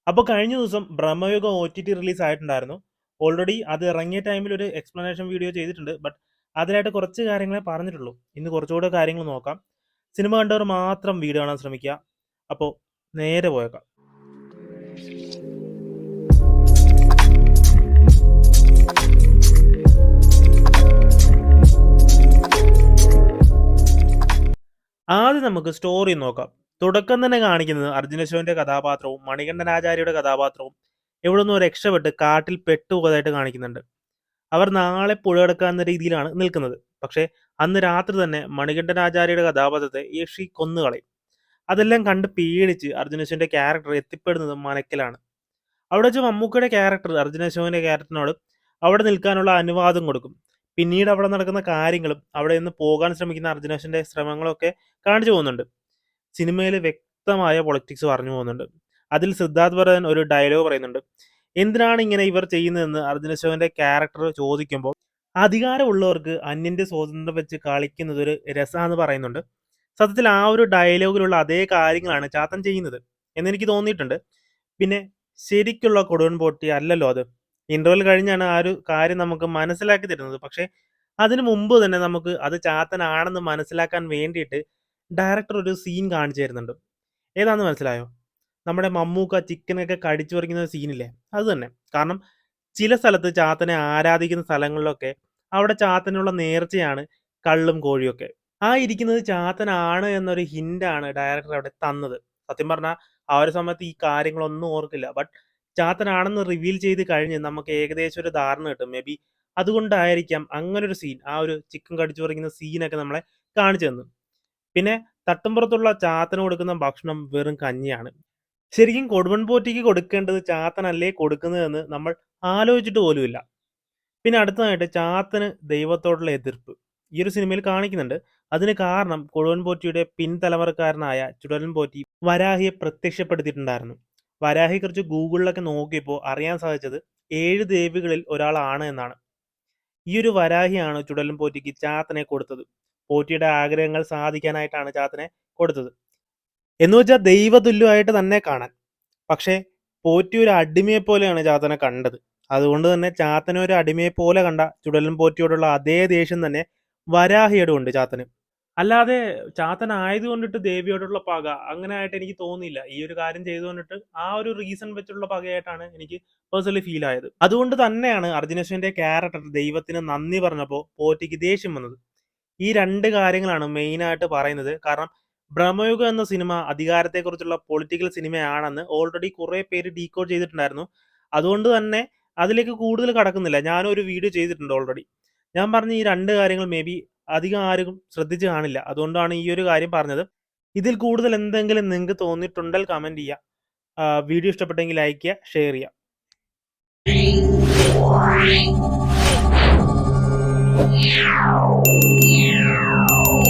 അപ്പോൾ കഴിഞ്ഞ ദിവസം ബ്രഹ്മയുഗം OTT റിലീസ് ആയിട്ടുണ്ടായിരുന്നു. ഓൾറെഡി അത് ഇറങ്ങിയ ടൈമിൽ ഒരു എക്സ്പ്ലനേഷൻ വീഡിയോ ചെയ്തിട്ടുണ്ട്. ബട്ട് അതിലായിട്ട് കുറച്ച് കാര്യങ്ങളെ പറഞ്ഞിട്ടുള്ളൂ. ഇന്ന് കുറച്ചുകൂടെ കാര്യങ്ങൾ നോക്കാം. സിനിമ കണ്ടവർ മാത്രം വീഡിയോ കാണാൻ ശ്രമിക്കുക. അപ്പോൾ നേരെ പോയേക്കാം. ആദ്യം നമുക്ക് സ്റ്റോറി നോക്കാം. തുടക്കം തന്നെ കാണിക്കുന്നത് അർജുനശോന്റെ കഥാപാത്രവും മണികണ്ഠനാചാര്യയുടെ കഥാപാത്രവും എവിടെ നിന്നോ രക്ഷപ്പെട്ട് കാട്ടിൽ പെട്ടുപോയതായിട്ട് കാണിക്കുന്നുണ്ട്. അവർ നാളെ പുഴ കടക്കാവുന്ന രീതിയിലാണ് നിൽക്കുന്നത്. പക്ഷേ അന്ന് രാത്രി തന്നെ മണികണ്ഠനാചാര്യയുടെ കഥാപാത്രത്തെ യക്ഷി കൊന്നുകളയും. അതെല്ലാം കണ്ട് പേടിച്ച് അർജുനശോന്റെ ക്യാരക്ടർ എത്തിപ്പെടുന്നത് മനക്കലാണ്. അവിടെ വെച്ച് മമ്മൂക്കയുടെ ക്യാരക്ടർ അർജുനശോന്റെ ക്യാരക്ടറിനോട് അവിടെ നിൽക്കാനുള്ള അനുവാദം കൊടുക്കും. പിന്നീട് അവിടെ നടക്കുന്ന കാര്യങ്ങളും അവിടെ നിന്ന് പോകാൻ ശ്രമിക്കുന്ന അർജുനശോന്റെ ശ്രമങ്ങളൊക്കെ കാണിച്ചു പോകുന്നുണ്ട്. സിനിമയിൽ വ്യക്തമായ പൊളിറ്റിക്സ് പറഞ്ഞു പോകുന്നുണ്ട്. അതിൽ സിദ്ധാർത്ഥ് ഭരതൻ ഒരു ഡയലോഗ് പറയുന്നുണ്ട്. എന്തിനാണ് ഇങ്ങനെ ഇവർ ചെയ്യുന്നതെന്ന് അർജുനശോന്റെ ക്യാരക്ടർ ചോദിക്കുമ്പോൾ അധികാരമുള്ളവർക്ക് അന്യന്റെ സ്വാതന്ത്ര്യം വെച്ച് കളിക്കുന്നത് ഒരു രസമാണെന്ന് പറയുന്നുണ്ട്. സത്യത്തിൽ ആ ഒരു ഡയലോഗിലുള്ള അതേ കാര്യങ്ങളാണ് ചാത്തൻ ചെയ്യുന്നത് എന്നെനിക്ക് തോന്നിയിട്ടുണ്ട്. പിന്നെ ശരിക്കുള്ള കൊടുവൻ പോറ്റി അല്ലല്ലോ അത്. ഇന്റർവെൽ കഴിഞ്ഞാണ് ആ ഒരു കാര്യം നമുക്ക് മനസ്സിലാക്കി തരുന്നത്. പക്ഷേ അതിനു മുമ്പ് തന്നെ നമുക്ക് അത് ചാത്തനാണെന്ന് മനസ്സിലാക്കാൻ വേണ്ടിയിട്ട് ഡയറക്ടർ ഒരു സീൻ കാണിച്ചു തരുന്നുണ്ട്. ഏതാണെന്ന് മനസ്സിലായോ? നമ്മുടെ മമ്മൂക്ക ചിക്കനൊക്കെ കടിച്ചു പറിക്കുന്ന സീനില്ലേ, അത് തന്നെ. കാരണം ചില സ്ഥലത്ത് ചാത്തനെ ആരാധിക്കുന്ന സ്ഥലങ്ങളിലൊക്കെ അവിടെ ചാത്തനുള്ള നേർച്ചയാണ് കള്ളും കോഴിയൊക്കെ. ആ ഇരിക്കുന്നത് ചാത്തനാണ് എന്നൊരു ഹിന്റാണ് ഡയറക്ടർ അവിടെ തന്നത്. സത്യം പറഞ്ഞാൽ ആ ഒരു സമയത്ത് ഈ കാര്യങ്ങളൊന്നും ഓർക്കില്ല. ബട്ട് ചാത്തനാണെന്ന് റിവീൽ ചെയ്ത് കഴിഞ്ഞ് നമുക്ക് ഏകദേശം ഒരു ധാരണ കിട്ടും. മേ ബി അതുകൊണ്ടായിരിക്കാം അങ്ങനൊരു സീൻ, ആ ഒരു ചിക്കൻ കടിച്ചു പറിക്കുന്ന സീനൊക്കെ നമ്മളെ കാണിച്ചു തന്നു. പിന്നെ തട്ടുംപുറത്തുള്ള ചാത്തന് കൊടുക്കുന്ന ഭക്ഷണം വെറും കഞ്ഞിയാണ്. ശരിക്കും കൊടുവൻ പോറ്റിക്ക് കൊടുക്കേണ്ടത് ചാത്തനല്ലേ കൊടുക്കുന്നതെന്ന് നമ്മൾ ആലോചിച്ചിട്ട് പോലുമില്ല. പിന്നെ അടുത്തതായിട്ട് ചാത്തന് ദൈവത്തോടുള്ള എതിർപ്പ് ഈ ഒരു സിനിമയിൽ കാണിക്കുന്നുണ്ട്. അതിന് കാരണം കൊടുവൻ പോറ്റിയുടെ പിൻതലമുറക്കാരനായ ചുടലൻ പോറ്റി വരാഹിയെ പ്രത്യക്ഷപ്പെടുത്തിയിട്ടുണ്ടായിരുന്നു. വരാഹിയെക്കുറിച്ച് ഗൂഗിളിലൊക്കെ നോക്കിയപ്പോൾ അറിയാൻ സാധിച്ചത് 7 ദേവികളിൽ ഒരാളാണ് എന്നാണ്. ഈ ഒരു വരാഹിയാണ് ചുടലൻ പോറ്റിക്ക് ചാത്തനെ കൊടുത്തത്. പോറ്റിയുടെ ആഗ്രഹങ്ങൾ സാധിക്കാനായിട്ടാണ് ചാത്തനെ കൊടുത്തത്. എന്ന് വെച്ചാൽ ദൈവതുല്യമായിട്ട് തന്നെ കാണാൻ. പക്ഷേ പോറ്റി ഒരു അടിമയെ പോലെയാണ് ചാത്തനെ കണ്ടത്. അതുകൊണ്ട് തന്നെ ചാത്തനെ ഒരു അടിമയെ പോലെ കണ്ട ചുടലൻ പോറ്റിയോടുള്ള അതേ ദേഷ്യം തന്നെ വരാഹിയോട് ഉണ്ട് ചാത്തന്. അല്ലാതെ ചാത്തൻ ആയതുകൊണ്ടിട്ട് ദേവിയോടുള്ള പക അങ്ങനെ ആയിട്ട് എനിക്ക് തോന്നിയില്ല. ഈ ഒരു കാര്യം ചെയ്തുകൊണ്ടിട്ട് ആ ഒരു റീസൺ വെച്ചുള്ള പകയായിട്ടാണ് എനിക്ക് പേഴ്സണലി ഫീൽ ആയത്. അതുകൊണ്ട് തന്നെയാണ് അർജുനേശ്വരന്റെ ക്യാരക്ടർ ദൈവത്തിന് നന്ദി പറഞ്ഞപ്പോൾ പോറ്റിക്ക് ദേഷ്യം വന്നത്. ഈ 2 കാര്യങ്ങളാണ് മെയിനായിട്ട് പറയുന്നത്. കാരണം ബ്രഹ്മയുഗം എന്ന സിനിമ അധികാരത്തെക്കുറിച്ചുള്ള പൊളിറ്റിക്കൽ സിനിമയാണെന്ന് ഓൾറെഡി കുറേ പേര് ഡീകോഡ് ചെയ്തിട്ടുണ്ടായിരുന്നു. അതുകൊണ്ട് തന്നെ അതിലേക്ക് കൂടുതൽ കടക്കുന്നില്ല. ഞാനൊരു വീഡിയോ ചെയ്തിട്ടുണ്ട് ഓൾറെഡി. ഞാൻ പറഞ്ഞ ഈ 2 കാര്യങ്ങൾ മേ ബി അധികം ആരും ശ്രദ്ധിച്ച് കാണില്ല. അതുകൊണ്ടാണ് ഈ ഒരു കാര്യം പറഞ്ഞത്. ഇതിൽ കൂടുതൽ എന്തെങ്കിലും നിങ്ങൾക്ക് തോന്നിയിട്ടുണ്ടെങ്കിൽ കമന്റ് ചെയ്യുക. വീഡിയോ ഇഷ്ടപ്പെട്ടെങ്കിൽ ലൈക്ക് ചെയ്യുക, ഷെയർ ചെയ്യുക.